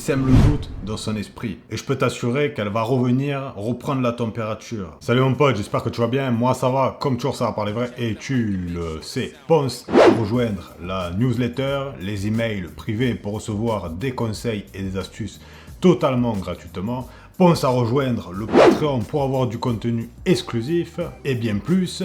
sème le doute dans son esprit. Et je peux t'assurer qu'elle va revenir, reprendre la température. Salut mon pote, j'espère que tu vas bien. Moi ça va, comme toujours ça va parler vrai et tu le sais. Pense à rejoindre la newsletter, les emails privés pour recevoir des conseils et des astuces totalement gratuitement. Pense à rejoindre le Patreon pour avoir du contenu exclusif et bien plus.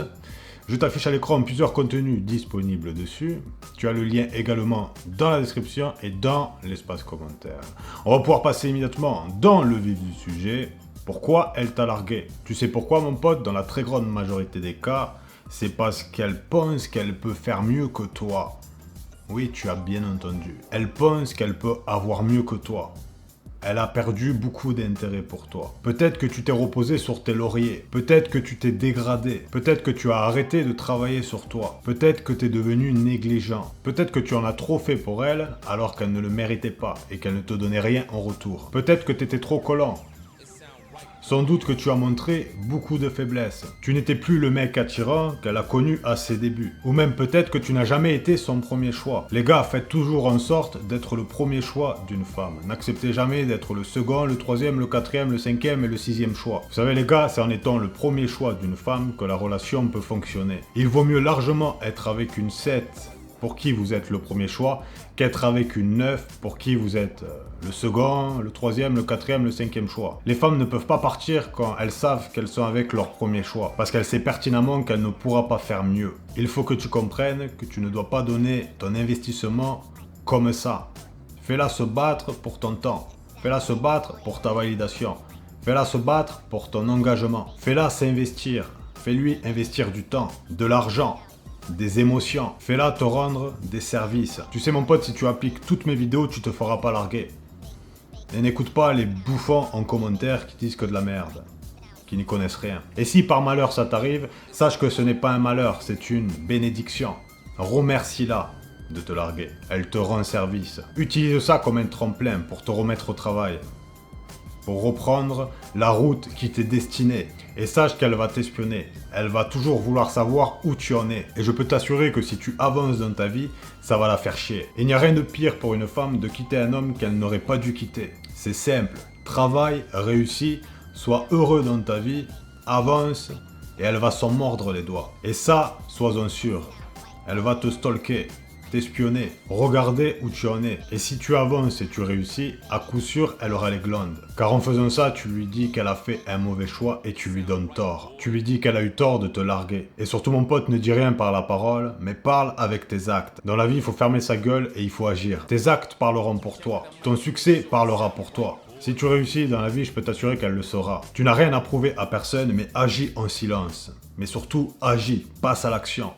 Je t'affiche à l'écran plusieurs contenus disponibles dessus. Tu as le lien également dans la description et dans l'espace commentaire. On va pouvoir passer immédiatement dans le vif du sujet. Pourquoi elle t'a largué? Tu sais pourquoi mon pote? Dans la très grande majorité des cas, c'est parce qu'elle pense qu'elle peut faire mieux que toi. Oui, tu as bien entendu. Elle pense qu'elle peut avoir mieux que toi. Elle a perdu beaucoup d'intérêt pour toi. Peut-être que tu t'es reposé sur tes lauriers. Peut-être que tu t'es dégradé. Peut-être que tu as arrêté de travailler sur toi. Peut-être que tu es devenu négligent. Peut-être que tu en as trop fait pour elle alors qu'elle ne le méritait pas et qu'elle ne te donnait rien en retour. Peut-être que tu étais trop collant. Sans doute que tu as montré beaucoup de faiblesses. Tu n'étais plus le mec attirant qu'elle a connu à ses débuts. Ou même peut-être que tu n'as jamais été son premier choix. Les gars, faites toujours en sorte d'être le premier choix d'une femme. N'acceptez jamais d'être le second, le troisième, le quatrième, le cinquième et le sixième choix. Vous savez les gars, c'est en étant le premier choix d'une femme que la relation peut fonctionner. Il vaut mieux largement être avec une 7 pour qui vous êtes le premier choix, qu'être avec une 9 pour qui vous êtes le second, le troisième, le quatrième, le cinquième choix. Les femmes ne peuvent pas partir quand elles savent qu'elles sont avec leur premier choix, parce qu'elles savent pertinemment qu'elles ne pourront pas faire mieux. Il faut que tu comprennes que tu ne dois pas donner ton investissement comme ça. Fais-la se battre pour ton temps. Fais-la se battre pour ta validation. Fais-la se battre pour ton engagement. Fais-la s'investir. Fais-lui investir du temps, de l'argent, des émotions. Fais-la te rendre des services. Tu sais mon pote, si tu appliques toutes mes vidéos, tu te feras pas larguer. Et n'écoute pas les bouffons en commentaire qui disent que de la merde, qui n'y connaissent rien. Et si par malheur ça t'arrive, sache que ce n'est pas un malheur, c'est une bénédiction. Remercie-la de te larguer. Elle te rend service. Utilise ça comme un tremplin pour te remettre au travail. Pour reprendre la route qui t'est destinée. Et sache qu'elle va t'espionner. Elle va toujours vouloir savoir où tu en es. Et je peux t'assurer que si tu avances dans ta vie, ça va la faire chier. Il n'y a rien de pire pour une femme de quitter un homme qu'elle n'aurait pas dû quitter. C'est simple. Travaille, réussis, sois heureux dans ta vie, avance et elle va s'en mordre les doigts. Et ça, sois-en sûr. Elle va te stalker, t'espionner, regarder où tu en es. Et si tu avances et tu réussis, à coup sûr, elle aura les glandes. Car en faisant ça, tu lui dis qu'elle a fait un mauvais choix et tu lui donnes tort. Tu lui dis qu'elle a eu tort de te larguer. Et surtout mon pote, ne dis rien par la parole, mais parle avec tes actes. Dans la vie, il faut fermer sa gueule et il faut agir. Tes actes parleront pour toi. Ton succès parlera pour toi. Si tu réussis dans la vie, je peux t'assurer qu'elle le saura. Tu n'as rien à prouver à personne, mais agis en silence. Mais surtout, agis, passe à l'action.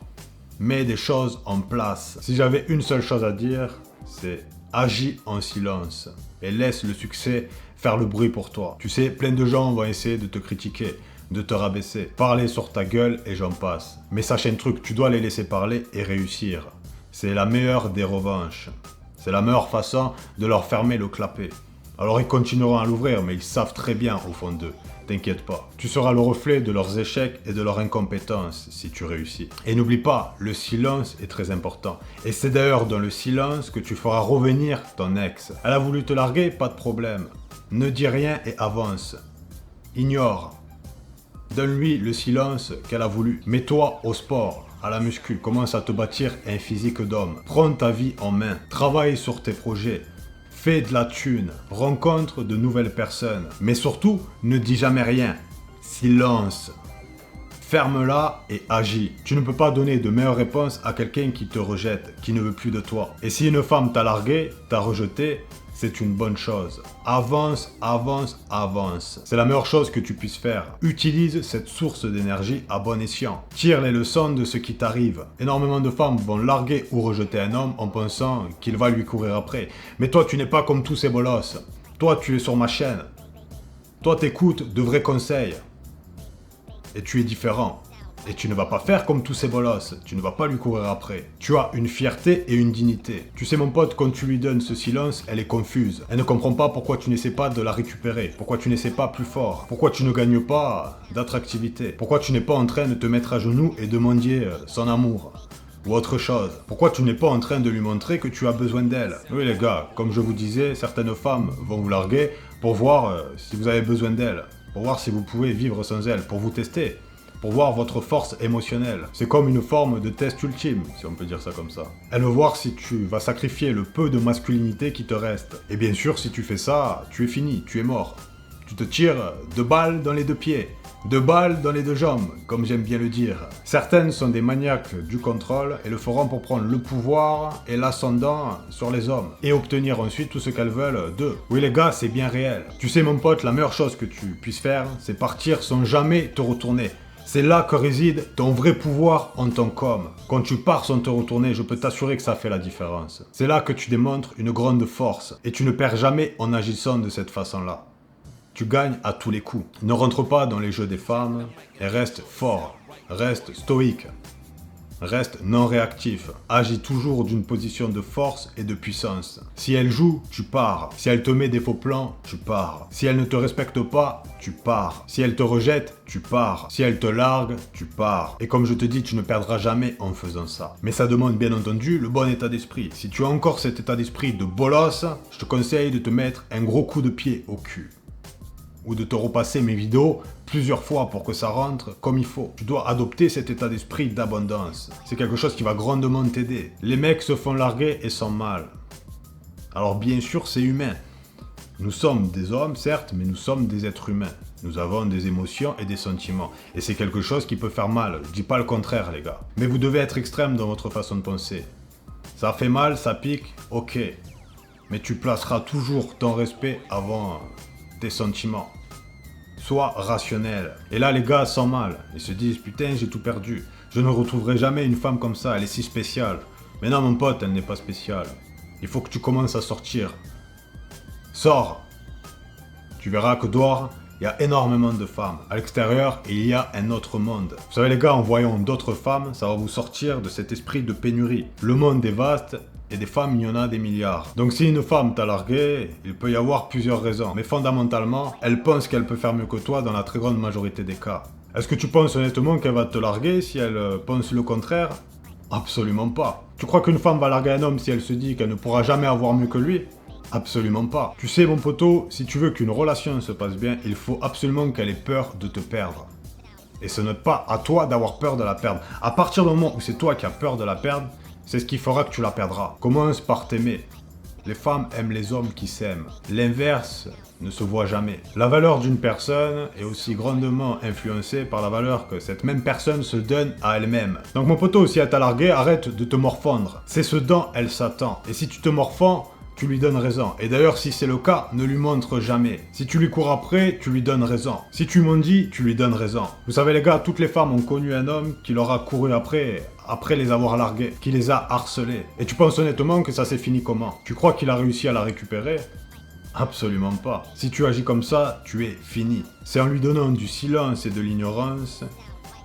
Mets des choses en place. Si j'avais une seule chose à dire, c'est agis en silence et laisse le succès faire le bruit pour toi. Tu sais, plein de gens vont essayer de te critiquer, de te rabaisser, parler sur ta gueule et j'en passe. Mais sache un truc, tu dois les laisser parler et réussir. C'est la meilleure des revanches. C'est la meilleure façon de leur fermer le clapet. Alors ils continueront à l'ouvrir, mais ils savent très bien au fond d'eux. T'inquiète pas. Tu seras le reflet de leurs échecs et de leur incompétence si tu réussis. Et n'oublie pas, le silence est très important. Et c'est d'ailleurs dans le silence que tu feras revenir ton ex. Elle a voulu te larguer, pas de problème. Ne dis rien et avance. Ignore. Donne-lui le silence qu'elle a voulu. Mets-toi au sport, à la muscu. Commence à te bâtir un physique d'homme. Prends ta vie en main. Travaille sur tes projets. Fais de la thune, rencontre de nouvelles personnes. Mais surtout, ne dis jamais rien. Silence. Ferme-la et agis. Tu ne peux pas donner de meilleure réponse à quelqu'un qui te rejette, qui ne veut plus de toi. Et si une femme t'a largué, t'a rejeté, c'est une bonne chose. Avance, avance, avance. C'est la meilleure chose que tu puisses faire. Utilise cette source d'énergie à bon escient. Tire les leçons de ce qui t'arrive. Énormément de femmes vont larguer ou rejeter un homme en pensant qu'il va lui courir après. Mais toi, tu n'es pas comme tous ces bolosses. Toi, tu es sur ma chaîne. Toi, t'écoutes de vrais conseils. Et tu es différent. Et tu ne vas pas faire comme tous ces bolosses, tu ne vas pas lui courir après. Tu as une fierté et une dignité. Tu sais mon pote, quand tu lui donnes ce silence, elle est confuse. Elle ne comprend pas pourquoi tu n'essaies pas de la récupérer, pourquoi tu n'essaies pas plus fort, pourquoi tu ne gagnes pas d'attractivité, pourquoi tu n'es pas en train de te mettre à genoux et de mendier son amour. ou autre chose? Pourquoi tu n'es pas en train de lui montrer que tu as besoin d'elle? Oui les gars, comme je vous disais, certaines femmes vont vous larguer pour voir si vous avez besoin d'elle, pour voir si vous pouvez vivre sans elle, pour vous tester, pour voir votre force émotionnelle. C'est comme une forme de test ultime, si on peut dire ça comme ça. Elle veut voir si tu vas sacrifier le peu de masculinité qui te reste. Et bien sûr, si tu fais ça, tu es fini, tu es mort. Tu te tires 2 balles dans les 2 pieds. 2 balles dans les 2 jambes, comme j'aime bien le dire. Certaines sont des maniaques du contrôle et le feront pour prendre le pouvoir et l'ascendant sur les hommes et obtenir ensuite tout ce qu'elles veulent d'eux. Oui les gars, c'est bien réel. Tu sais mon pote, la meilleure chose que tu puisses faire, c'est partir sans jamais te retourner. C'est là que réside ton vrai pouvoir en tant qu'homme. Quand tu pars sans te retourner, je peux t'assurer que ça fait la différence. C'est là que tu démontres une grande force et tu ne perds jamais en agissant de cette façon-là. Tu gagnes à tous les coups. Ne rentre pas dans les jeux des femmes et reste fort, reste stoïque, reste non réactif. Agis toujours d'une position de force et de puissance. Si elle joue, tu pars. Si elle te met des faux plans, tu pars. Si elle ne te respecte pas, tu pars. Si elle te rejette, tu pars. Si elle te largue, tu pars. Et comme je te dis, tu ne perdras jamais en faisant ça. Mais ça demande bien entendu le bon état d'esprit. Si tu as encore cet état d'esprit de bolos, je te conseille de te mettre un gros coup de pied au cul. Ou de te repasser mes vidéos plusieurs fois pour que ça rentre comme il faut. Tu dois adopter cet état d'esprit d'abondance. C'est quelque chose qui va grandement t'aider. Les mecs se font larguer et sont mal. Alors bien sûr, c'est humain. Nous sommes des hommes, certes, mais nous sommes des êtres humains. Nous avons des émotions et des sentiments. Et c'est quelque chose qui peut faire mal. Je dis pas le contraire, les gars. Mais vous devez être extrême dans votre façon de penser. Ça fait mal, ça pique, ok. Mais tu placeras toujours ton respect avant tes sentiments. Sois rationnel. Et là, les gars sont mal. Ils se disent, putain, j'ai tout perdu. Je ne retrouverai jamais une femme comme ça, elle est si spéciale. Mais non, mon pote, elle n'est pas spéciale. Il faut que tu commences à sortir. Sors. Tu verras que dehors, il y a énormément de femmes. À l'extérieur, il y a un autre monde. Vous savez, les gars, en voyant d'autres femmes, ça va vous sortir de cet esprit de pénurie. Le monde est vaste. Et des femmes, il y en a des milliards. Donc si une femme t'a largué, il peut y avoir plusieurs raisons. Mais fondamentalement, elle pense qu'elle peut faire mieux que toi dans la très grande majorité des cas. Est-ce que tu penses honnêtement qu'elle va te larguer si elle pense le contraire? Absolument pas. Tu crois qu'une femme va larguer un homme si elle se dit qu'elle ne pourra jamais avoir mieux que lui? Absolument pas. Tu sais mon poteau, si tu veux qu'une relation se passe bien, il faut absolument qu'elle ait peur de te perdre. Et ce n'est pas à toi d'avoir peur de la perdre. À partir du moment où c'est toi qui as peur de la perdre, c'est ce qui fera que tu la perdras. Commence par t'aimer. Les femmes aiment les hommes qui s'aiment. L'inverse ne se voit jamais. La valeur d'une personne est aussi grandement influencée par la valeur que cette même personne se donne à elle-même. Donc mon poteau, si elle t'a largué, arrête de te morfondre. C'est ce dont elle s'attend. Et si tu te morfonds, tu lui donnes raison. Et d'ailleurs, si c'est le cas, ne lui montre jamais. Si tu lui cours après, tu lui donnes raison. Si tu m'en dis, tu lui donnes raison. Vous savez les gars, toutes les femmes ont connu un homme qui leur a couru après les avoir larguées, qui les a harcelées. Et tu penses honnêtement que ça s'est fini comment? Tu crois qu'il a réussi à la récupérer? Absolument pas. Si tu agis comme ça, tu es fini. C'est en lui donnant du silence et de l'ignorance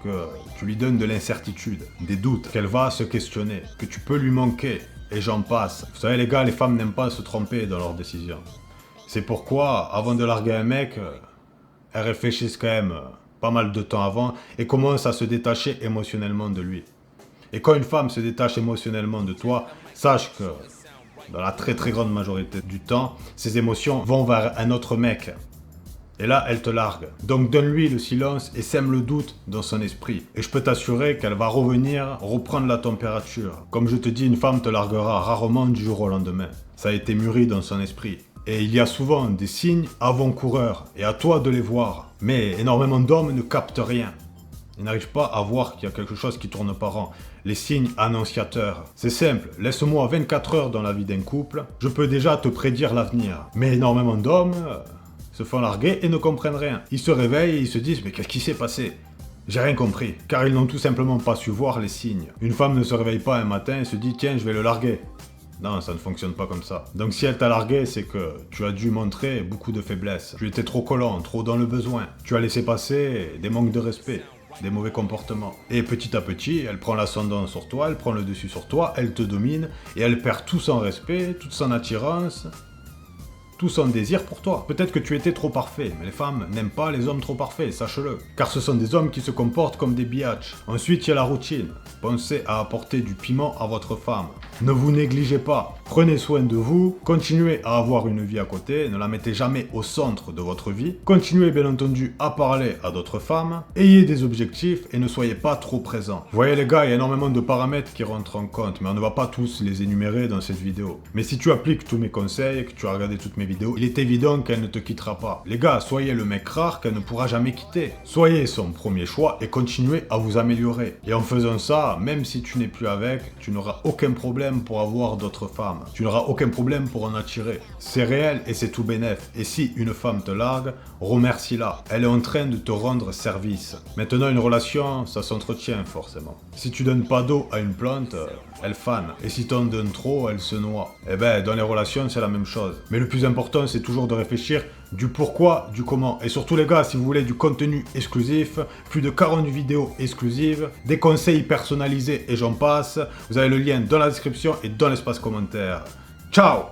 que tu lui donnes de l'incertitude, des doutes, qu'elle va se questionner, que tu peux lui manquer. Et j'en passe. Vous savez les gars, les femmes n'aiment pas se tromper dans leurs décisions. C'est pourquoi, avant de larguer un mec, elles réfléchissent quand même pas mal de temps avant et commencent à se détacher émotionnellement de lui. Et quand une femme se détache émotionnellement de toi, sache que dans la très très grande majorité du temps, ses émotions vont vers un autre mec. Et là, elle te largue. Donc donne-lui le silence et sème le doute dans son esprit. Et je peux t'assurer qu'elle va revenir, reprendre la température. Comme je te dis, une femme te larguera rarement du jour au lendemain. Ça a été mûri dans son esprit. Et il y a souvent des signes avant-coureurs. Et à toi de les voir. Mais énormément d'hommes ne captent rien. Ils n'arrivent pas à voir qu'il y a quelque chose qui tourne pas rond. Les signes annonciateurs. C'est simple, laisse-moi 24 heures dans la vie d'un couple, je peux déjà te prédire l'avenir. Mais énormément d'hommes se font larguer et ne comprennent rien. Ils se réveillent et ils se disent « mais qu'est-ce qui s'est passé ?» J'ai rien compris, car ils n'ont tout simplement pas su voir les signes. Une femme ne se réveille pas un matin et se dit « tiens, je vais le larguer ». Non, ça ne fonctionne pas comme ça. Donc si elle t'a largué, c'est que tu as dû montrer beaucoup de faiblesses. Tu étais trop collant, trop dans le besoin. Tu as laissé passer des manques de respect, des mauvais comportements. Et petit à petit, elle prend l'ascendant sur toi, elle prend le dessus sur toi, elle te domine, et elle perd tout son respect, toute son attirance. tous ont désir pour toi. Peut-être que tu étais trop parfait, mais les femmes n'aiment pas les hommes trop parfaits, sache-le. Car ce sont des hommes qui se comportent comme des biatchs. Ensuite, il y a la routine. Pensez à apporter du piment à votre femme. Ne vous négligez pas. Prenez soin de vous, continuez à avoir une vie à côté, ne la mettez jamais au centre de votre vie. Continuez bien entendu à parler à d'autres femmes, ayez des objectifs et ne soyez pas trop présent. Vous voyez les gars, il y a énormément de paramètres qui rentrent en compte, mais on ne va pas tous les énumérer dans cette vidéo. Mais si tu appliques tous mes conseils, que tu as regardé toutes mes vidéos, il est évident qu'elle ne te quittera pas. Les gars, soyez le mec rare qu'elle ne pourra jamais quitter. Soyez son premier choix et continuez à vous améliorer. Et en faisant ça, même si tu n'es plus avec, tu n'auras aucun problème pour avoir d'autres femmes. Tu n'auras aucun problème pour en attirer. C'est réel et c'est tout bénef. Et si une femme te largue, remercie-la. Elle est en train de te rendre service. Maintenant, une relation, ça s'entretient forcément. Si tu donnes pas d'eau à une plante, elle fane. Et si t'en donnes trop, elle se noie. Eh ben, dans les relations, c'est la même chose. Mais le plus important, c'est toujours de réfléchir du pourquoi, du comment. Et surtout les gars, si vous voulez du contenu exclusif, plus de 40 vidéos exclusives, des conseils personnalisés et j'en passe, vous avez le lien dans la description et dans l'espace commentaire. Ciao!